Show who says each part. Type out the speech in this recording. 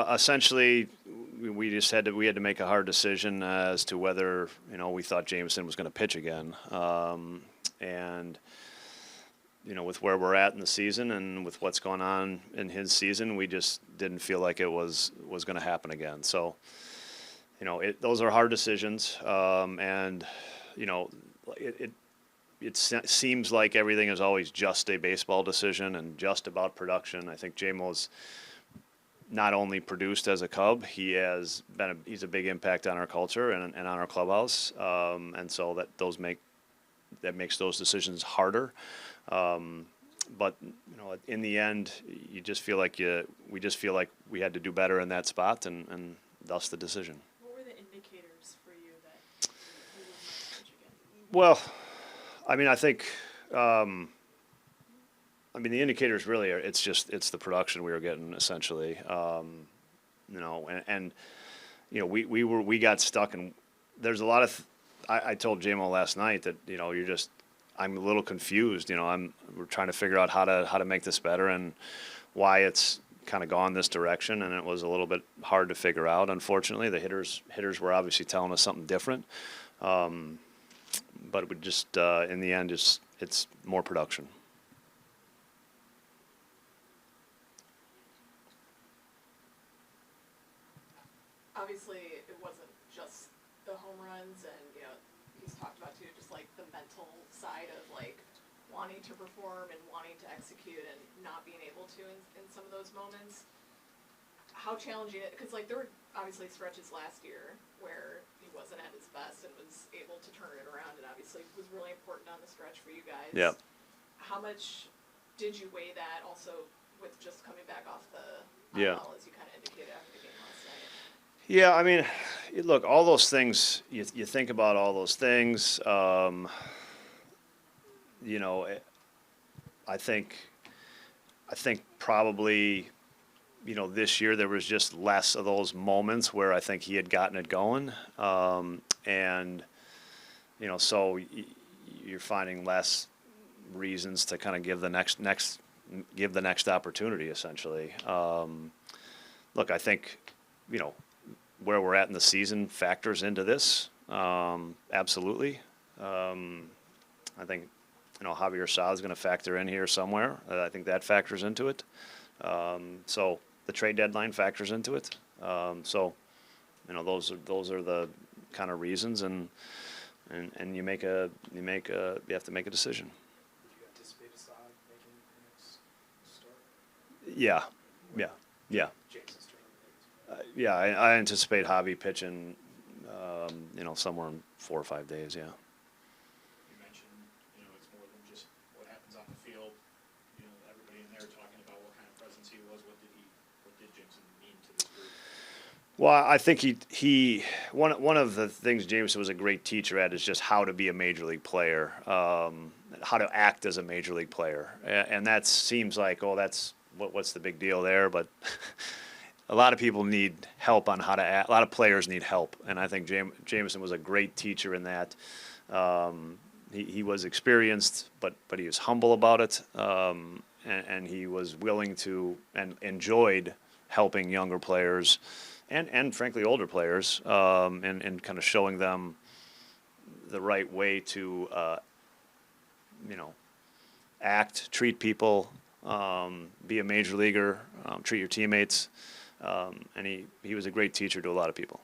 Speaker 1: Essentially, we just had to make a hard decision as to whether we thought Jameson was going to pitch again, and with where we're at in the season and with what's going on in his season, we just didn't feel like it was going to happen again. So, those are hard decisions, and it seems like everything is always just a baseball decision and just about production. I think J-Mo's not only produced as a Cub, he's a big impact on our culture and on our clubhouse, and so that makes those decisions harder. But in the end, we just feel like we had to do better in that spot, and thus the decision.
Speaker 2: What were the indicators for you that you would not pitch again?
Speaker 1: Well, I think. The indicators really are. It's the production we were getting essentially, we got stuck, and there's a lot of. I told JMO last night that I'm a little confused. We're trying to figure out how to make this better and why it's kind of gone this direction, and it was a little bit hard to figure out. Unfortunately, the hitters were obviously telling us something different, but it would just in the end it's more production.
Speaker 2: Obviously, it wasn't just the home runs, and he's talked about too, just like the mental side of like wanting to perform and wanting to execute and not being able to in some of those moments. How challenging it? Because like there were obviously stretches last year where he wasn't at his best and was able to turn it around, and obviously was really important on the stretch for you guys.
Speaker 1: Yeah.
Speaker 2: How much did you weigh that also with just coming back off the IL, as you kind of indicated after the game last night?
Speaker 1: Yeah, look, all those things, you think about all those things. I think probably, this year there was just less of those moments where I think he had gotten it going. And so you're finding less reasons to kind of give the next opportunity, essentially. Look, I think, where we're at in the season factors into this. Absolutely. I think, Javier Sa is going to factor in here somewhere. I think that factors into it. So the trade deadline factors into it. Those are the kind of reasons, and you have to make a decision.
Speaker 3: Did you anticipate Sa making the next start?
Speaker 1: Yeah.
Speaker 3: Jameson's
Speaker 1: Yeah, I anticipate Javi pitching, somewhere in 4 or 5 days. Yeah.
Speaker 4: You mentioned, it's more than just what happens on the field. Everybody in there talking about what kind of presence he was. What did Jameson mean to this group?
Speaker 1: Well, I think one of the things Jameson was a great teacher at is just how to be a major league player, how to act as a major league player, and that seems like, what's the big deal there? But a lot of people need help on how to act. A lot of players need help, and I think Jameson was a great teacher in that. He was experienced, but he was humble about it, and he was willing to and enjoyed helping younger players and frankly older players, and kind of showing them the right way to act, treat people, be a major leaguer, treat your teammates. And he was a great teacher to a lot of people.